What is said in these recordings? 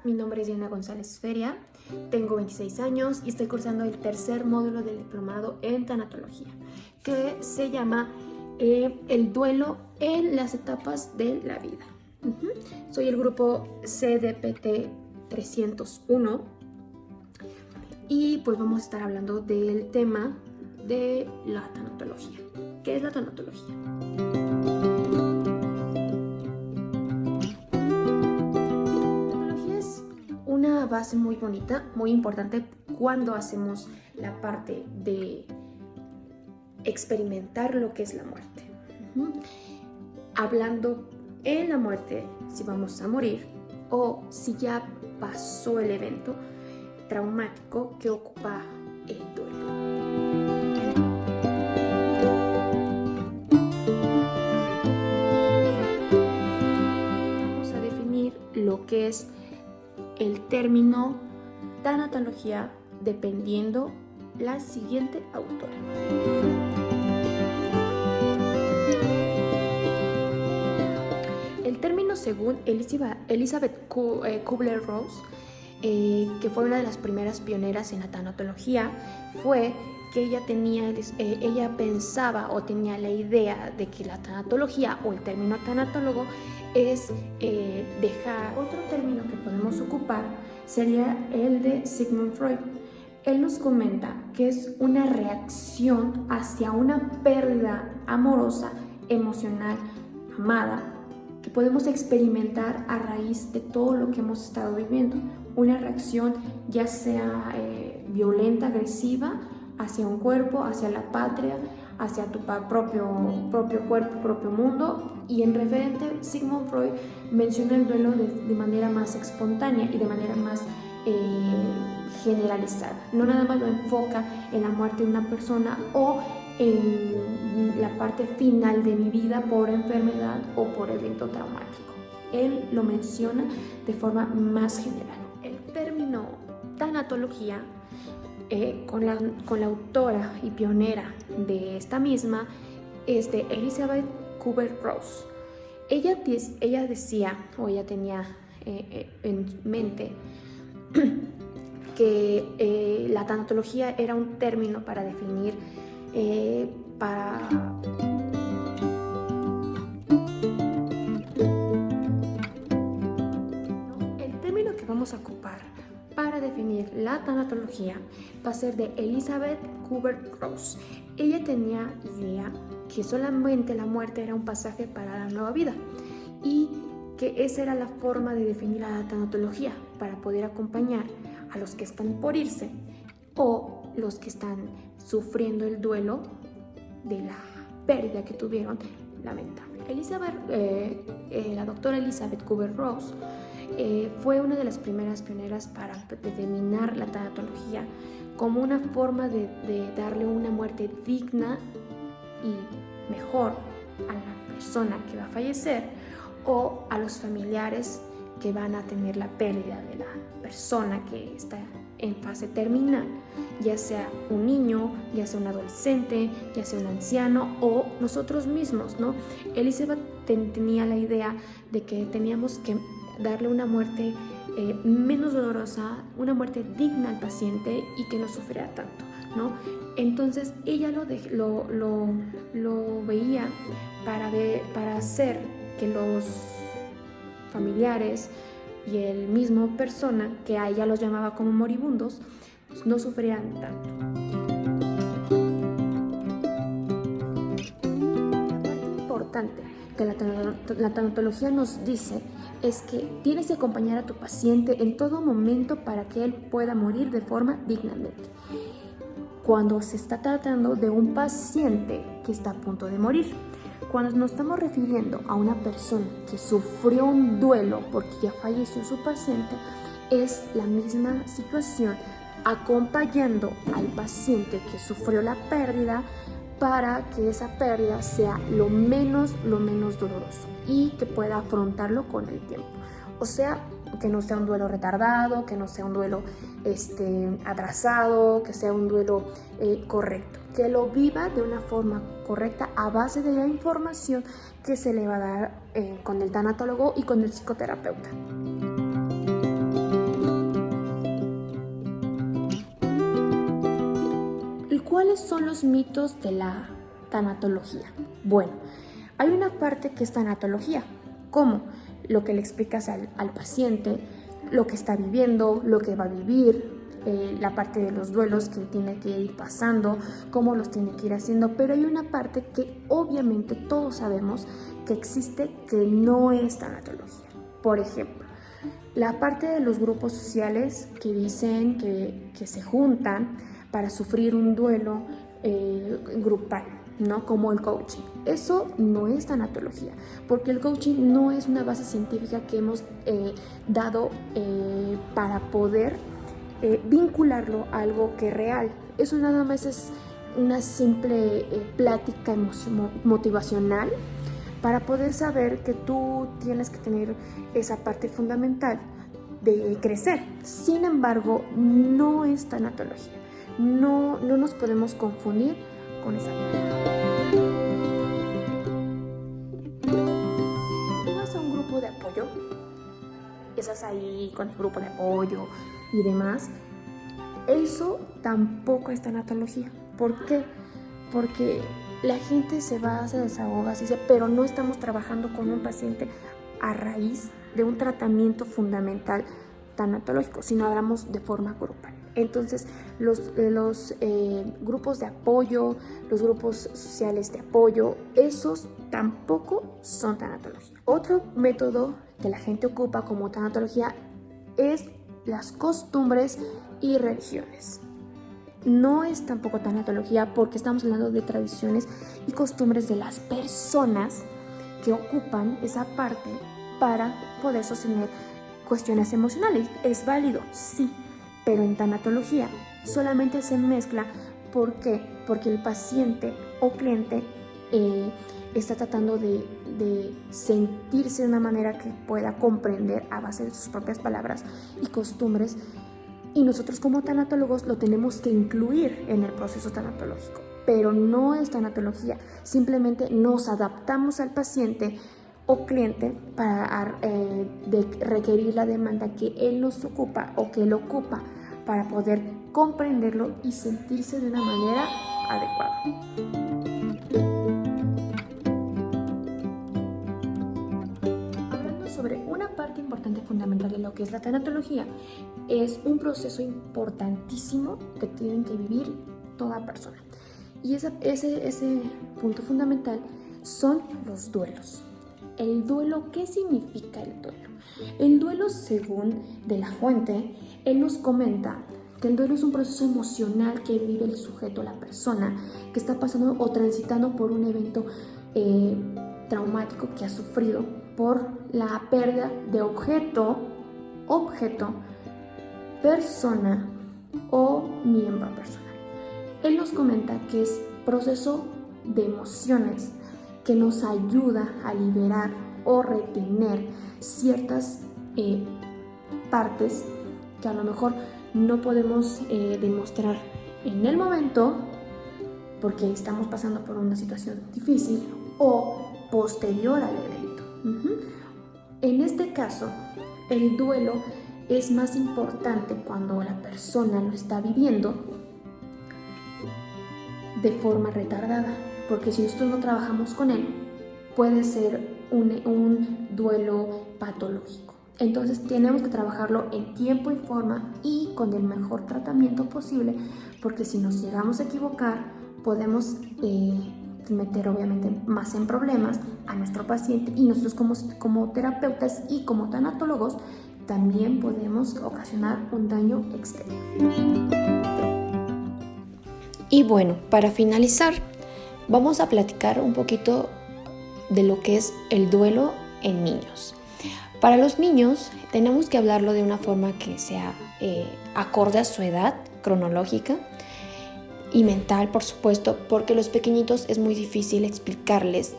mi nombre es Diana González Feria, tengo 26 años y estoy cursando el tercer módulo del diplomado en tanatología, que se llama el duelo en las etapas de la vida. Soy el grupo CDPT 301 y pues vamos a estar hablando del tema de la tanatología. ¿Qué es la tanatología? Una base muy bonita, muy importante cuando hacemos la parte de experimentar lo que es la muerte. Hablando en la muerte, si vamos a morir o si ya pasó el evento traumático que ocupa el duelo. Vamos a definir lo que es el término tanatología dependiendo la siguiente autora. El término, según Elizabeth Kubler-Ross, que fue una de las primeras pioneras en la tanatología, fue que ella pensaba o tenía la idea de que la tanatología o el término tanatólogo es dejar. Otro término que podemos ocupar sería el de Sigmund Freud. Él nos comenta que es una reacción hacia una pérdida amorosa, emocional, amada, que podemos experimentar a raíz de todo lo que hemos estado viviendo. Una reacción ya sea violenta, agresiva, hacia un cuerpo, hacia la patria, hacia tu propio cuerpo, propio mundo. Y en referente, Sigmund Freud menciona el duelo de manera más espontánea y de manera más generalizada. No nada más lo enfoca en la muerte de una persona o en la parte final de mi vida por enfermedad o por evento traumático. Él lo menciona de forma más general. El término tanatología, con la autora y pionera de esta misma, es de Elizabeth Kubler-Ross. Ella decía, o ella tenía en mente, que la tanatología era un término para definir, el término que vamos a ocupar para definir la tanatología va a ser de Elizabeth Kubler-Ross. Ella tenía idea que solamente la muerte era un pasaje para la nueva vida y que esa era la forma de definir a la tanatología para poder acompañar a los que están por irse o los que están sufriendo el duelo de la pérdida que tuvieron lamentable. La doctora Elizabeth Kubler-Ross fue una de las primeras pioneras para determinar la tanatología como una forma de darle una muerte digna y mejor a la persona que va a fallecer o a los familiares que van a tener la pérdida de la persona que está en fase terminal, ya sea un niño, ya sea un adolescente, ya sea un anciano o nosotros mismos, ¿no? Elizabeth tenía la idea de que teníamos que darle una muerte menos dolorosa, una muerte digna al paciente y que no sufriera tanto, ¿no? Entonces ella lo veía para hacer que los familiares y el mismo persona, que a ella los llamaba como moribundos, no sufrieran tanto. La parte importante que la tanatología nos dice es que tienes que acompañar a tu paciente en todo momento para que él pueda morir de forma dignamente. Cuando se está tratando de un paciente que está a punto de morir, cuando nos estamos refiriendo a una persona que sufrió un duelo porque ya falleció su paciente, es la misma situación, acompañando al paciente que sufrió la pérdida para que esa pérdida sea lo menos doloroso y que pueda afrontarlo con el tiempo. O sea, que no sea un duelo retardado, que no sea un duelo atrasado, que sea un duelo correcto, que lo viva de una forma correcta a base de la información que se le va a dar con el tanatólogo y con el psicoterapeuta. ¿cuáles son los mitos de la tanatología? Bueno, hay una parte que es tanatología, como lo que le explicas al paciente, lo que está viviendo, lo que va a vivir, la parte de los duelos que tiene que ir pasando, cómo los tiene que ir haciendo, pero hay una parte que obviamente todos sabemos que existe que no es tanatología. Por ejemplo, la parte de los grupos sociales que dicen que se juntan para sufrir un duelo grupal, ¿no? Como el coaching. Eso no es tanatología, porque el coaching no es una base científica que hemos dado para poder vincularlo a algo que es real. Eso nada más es una simple plática motivacional para poder saber que tú tienes que tener esa parte fundamental de crecer. Sin embargo, no es tanatología. No nos podemos confundir con esa parte. Vas a un grupo de apoyo, estás ahí con el grupo de apoyo y demás, eso tampoco es tanatología. ¿Por qué? Porque la gente se va, se desahoga, se dice, pero no estamos trabajando con un paciente a raíz de un tratamiento fundamental tanatológico, sino hablamos de forma grupal. Entonces, los grupos de apoyo, los grupos sociales de apoyo, esos tampoco son tanatología. Otro método que la gente ocupa como tanatología es las costumbres y religiones. No es tampoco tanatología porque estamos hablando de tradiciones y costumbres de las personas que ocupan esa parte para poder sostener cuestiones emocionales. ¿Es válido? Sí, pero en tanatología solamente se mezcla. ¿Por qué? Porque el paciente o cliente está tratando de sentirse de una manera que pueda comprender a base de sus propias palabras y costumbres, y nosotros como tanatólogos lo tenemos que incluir en el proceso tanatológico, pero no es tanatología, simplemente nos adaptamos al paciente o cliente para requerir la demanda que él nos ocupa o que él ocupa para poder comprenderlo y sentirse de una manera adecuada. Hablando sobre una parte importante y fundamental de lo que es la tanatología, es un proceso importantísimo que tienen que vivir toda persona. Y ese punto fundamental son los duelos. El duelo, ¿qué significa el duelo? El duelo, según de la fuente, él nos comenta que el duelo es un proceso emocional que vive el sujeto, la persona que está pasando o transitando por un evento traumático que ha sufrido por la pérdida de objeto, persona o miembro personal. Él nos comenta que es proceso de emociones que nos ayuda a liberar o retener ciertas partes que a lo mejor no podemos demostrar en el momento porque estamos pasando por una situación difícil o posterior al evento. En este caso, el duelo es más importante cuando la persona lo está viviendo de forma retardada, porque si nosotros no trabajamos con él, puede ser un duelo patológico. Entonces tenemos que trabajarlo en tiempo y forma y con el mejor tratamiento posible, porque si nos llegamos a equivocar, podemos meter obviamente más en problemas a nuestro paciente, y nosotros como terapeutas y como tanatólogos también podemos ocasionar un daño externo. Y bueno, para finalizar, vamos a platicar un poquito de lo que es el duelo en niños. Para los niños tenemos que hablarlo de una forma que sea acorde a su edad cronológica y mental, por supuesto, porque los pequeñitos es muy difícil explicarles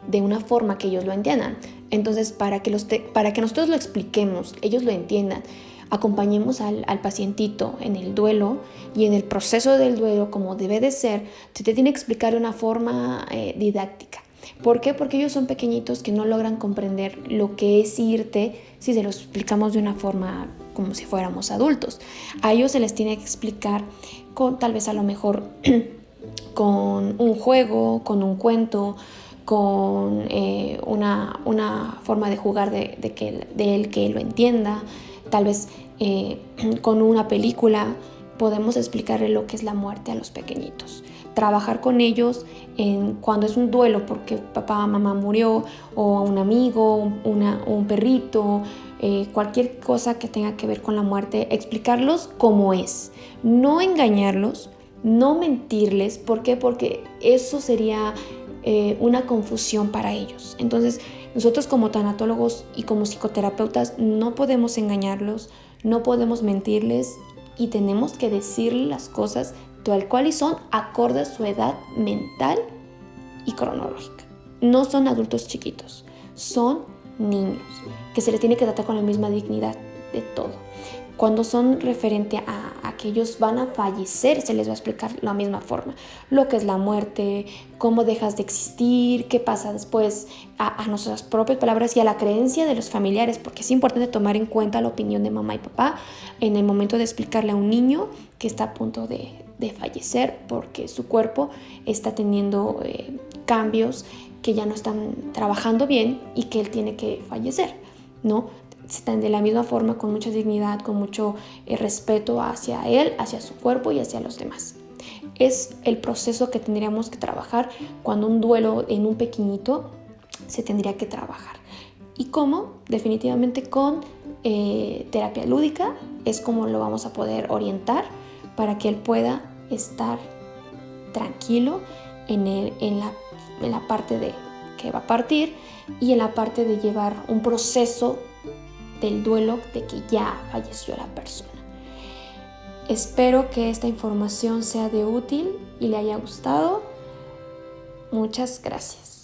de una forma que ellos lo entiendan. Entonces, para que nosotros lo expliquemos, ellos lo entiendan, acompañemos al pacientito en el duelo y en el proceso del duelo como debe de ser, se te tiene que explicar de una forma didáctica. ¿Por qué? Porque ellos son pequeñitos que no logran comprender lo que es irte si se lo explicamos de una forma como si fuéramos adultos. A ellos se les tiene que explicar con tal vez a lo mejor con un juego, con un cuento, con una forma de jugar de él que lo entienda, tal vez con una película. Podemos explicarle lo que es la muerte a los pequeñitos. Trabajar con ellos cuando es un duelo porque papá o mamá murió, o un amigo, un perrito, cualquier cosa que tenga que ver con la muerte, explicarlos cómo es. No engañarlos, no mentirles. ¿Por qué? Porque eso sería una confusión para ellos. Entonces, nosotros como tanatólogos y como psicoterapeutas no podemos engañarlos, no podemos mentirles, y tenemos que decirle las cosas tal cual y son acorde a su edad mental y cronológica. No son adultos chiquitos, son niños que se les tiene que tratar con la misma dignidad de todo. Cuando son referente a que ellos van a fallecer, se les va a explicar la misma forma. Lo que es la muerte, cómo dejas de existir, qué pasa después, a nuestras propias palabras y a la creencia de los familiares, porque es importante tomar en cuenta la opinión de mamá y papá en el momento de explicarle a un niño que está a punto de fallecer porque su cuerpo está teniendo cambios que ya no están trabajando bien y que él tiene que fallecer, ¿no? Están de la misma forma, con mucha dignidad, con mucho respeto hacia él, hacia su cuerpo y hacia los demás. Es el proceso que tendríamos que trabajar cuando un duelo en un pequeñito se tendría que trabajar. ¿Y cómo? Definitivamente con terapia lúdica es como lo vamos a poder orientar para que él pueda estar tranquilo en la parte de que va a partir y en la parte de llevar un proceso del duelo de que ya falleció la persona. Espero que esta información sea de útil y le haya gustado. Muchas gracias.